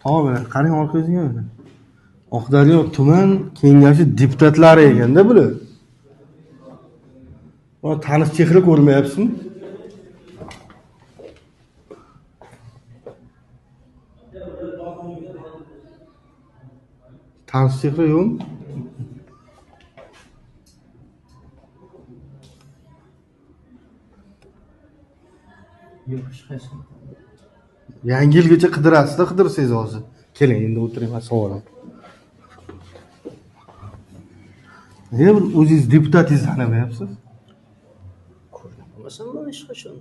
Tog' bilan qarang orqangizga mana. Oqdaryo tuman kengashi deputatlari ekanda bular. Mana tanish chehra ko'rmayapsizmi? Tanish chehra yo'qmi? Yo'q, hech qaysi. Yangi yilgacha qidirasiz-da, qidirsangiz hozir. Keling, endi o'tiring, men savolim. Nega bir o'zingiz deputatingizni tanimayapsiz? Masalan, hech qachon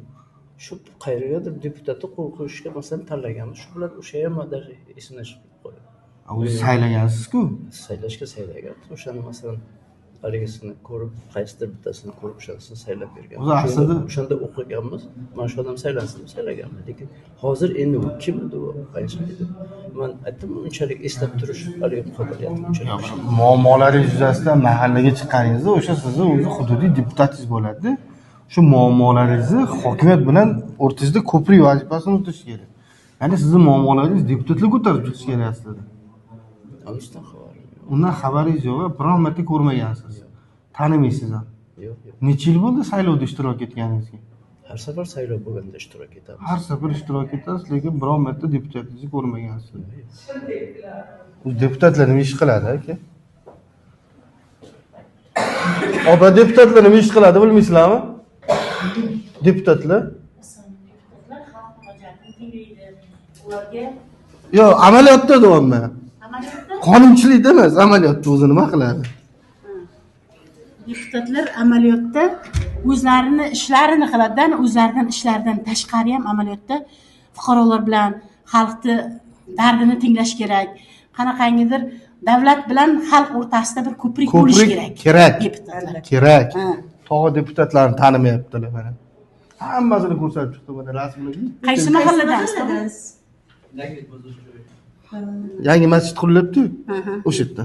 shu qayergadir deputatni qo'yishga masalan tanlaganmiz. Shu bilan o'sha ham даже esimdan chiqib qoldi. O'zingiz saylagansiz-ku. Saylashga saylagan. O'shani masalan haligisini ko'rib, qaysidir bittasini ko'rib o'shasini saylab bergan. O'zi aslida o'shanda o'qiganmiz. Mana shu odam saylansin deb saylaganmiz. Lekin hozir endi u kim edi u? Qancha edi? Men aytdim, unchalik eslab turish haligi qobiliyatim unchalik. muammolaringiz yuzasidan mahallaga chiqqaningizda o'sha sizni o'zi hududiy deputatingiz bo'ladi. Shu muammolaringizni hokimiyat bilan o'rtasida ko'prik vazifasini o'tash kerak. Ya'ni sizning muammolaringiz deputatlar ko'tarib chiqish kerak aslida. Undan xabarim yo'q. Undan xabaringiz yo'q, biron marta ko'rmagansiz. Tanimaysiz ham. Yo'q. Necha yil bo'ldi saylovda ishtirok etganingizga? Har safar saylov bo'lganda ishtirok etamiz. Har safar ishtirok etasiz, lekin biron marta deputatligingizni ko'rmagansiz. Bu deputatlar nima ish qiladi, aka? Oba deputatlar nima ish qiladi bilmaysizlarmi? Deputatlar? Yo'q, amaliyotda deyapman. Qonunchilikda emas, amaliyotda o'zi nima qiladi? Deputatlar amaliyotda o'zlarini ishlarini qiladidan, o'zlaridan ishlaridan tashqari ham amaliyotda fuqarolar bilan xalqni dardini tinglash kerak. Qanaqangidir davlat bilan xalq o'rtasida bir ko'prik bo'lishi kerak. Deputatlar. Kerak. Tog' deputatlarni tanimayaptilar mana. Hammasini ko'rsatib chiqdi mana rasmlarni. Qaysi mahalladansiz? Yangi masjid qurilyapti-ku. O'sha yerda.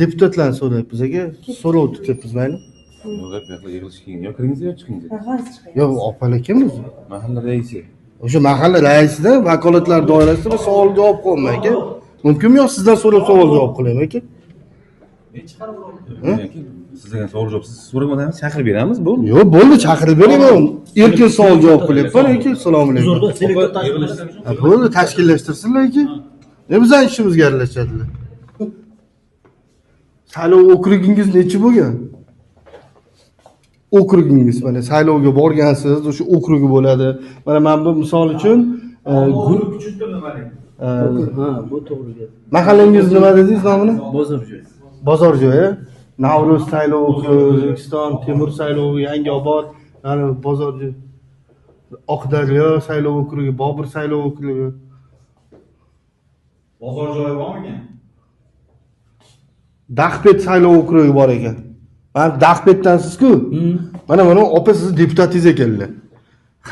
Deputatlarni so'rayapmiz aka. So'rov o'tyapmiz, mayli? Yig'ilish keyin yo kiringiz yo chiqingiz. Yo'q, opalar kim o'zi? Mahalla raisi. O'sha mahalla raisida vakolatlar doirasida savol javob qilmayman aka. Mumkinmi yo sizdan so'rab savol javob qilaymi aka? Sizdan savol javob siz so'ramadingiz, chaqirib beramiz, bo'ldi. Yo'q, bo'ldi, chaqirib beraman. Erkin savol javob qilyapman aka. Assalomu alaykum. Bo'ldi, tashkillashtirsinlar aka. Bizning ishimizga aralashadilar. Saylov okrugingiz necha bo'lgan? Okrugingiz mana saylovga borgansiz, o'sha okrugi bo'ladi. Mana men bu misol uchun Bu to'g'ri gap. mahallangiz nima dedingiz nomini? Bozorjoy. Bozorjoy. Navruz saylov okrugi, O'zbekiston, Temur saylov, Yangiobod, mana Bozorjoy. Oqdaryo saylov okrugi, Bobur saylov okrugi. Bozorjoy bormi? Dahbet saylov okrugi bor ekan. Mana Dahbetdansiz-ku? Mana opa sizni deputatingiz ekanlar.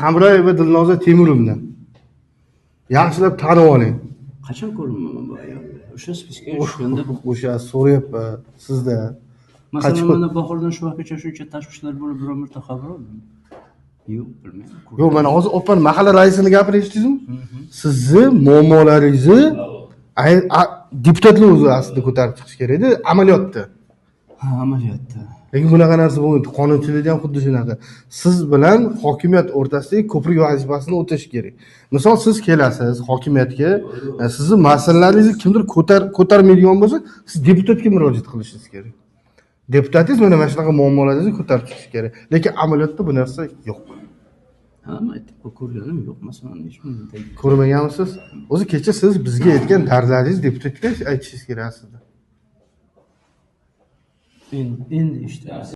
Hamroyeva Dilnoza Temurovna. Yaxshilab tanib oling. Qachon ko'rinmagan bu ayol? O'sha spiskga tushganda O'sha so'rayapman sizda. masalan mana bahordan shu vaqtgacha shuncha tashvishlar bo'lib, biror marta xabar oldingmi? Yo'q, bilmayman. Yo'q, mana hozir opani mahalla raisini gapini eshitdingizmi? Sizni muammolaringizni deputatlar o'zi aslida ko'tarib chiqish kerak edi, amaliyotda. Ha, amaliyotda. Lekin bunaqa narsa bo'lmaydi. Qonunchilikda ham xuddi shunaqa. Siz bilan hokimiyat o'rtasidagi ko'prik vazifasini o'tash kerak. Misol siz kelasiz hokimiyatga, sizni masalalaringizni kimdir ko'tarmaydigan bo'lsa, siz deputatga murojaat qilishingiz kerak. Deputatingiz mana shunaqa muammolaringizni ko'tarib chiqish kerak. Lekin amaliyotda bu narsa yo'q. Ha, men aytib ko'rganim yo'q, masalan, hech qanday. Ko'rmaganmisiz? O'zi kecha siz bizga aytgan dardlaringizni deputatga aytishingiz kerak aslida. Endi eshitamiz.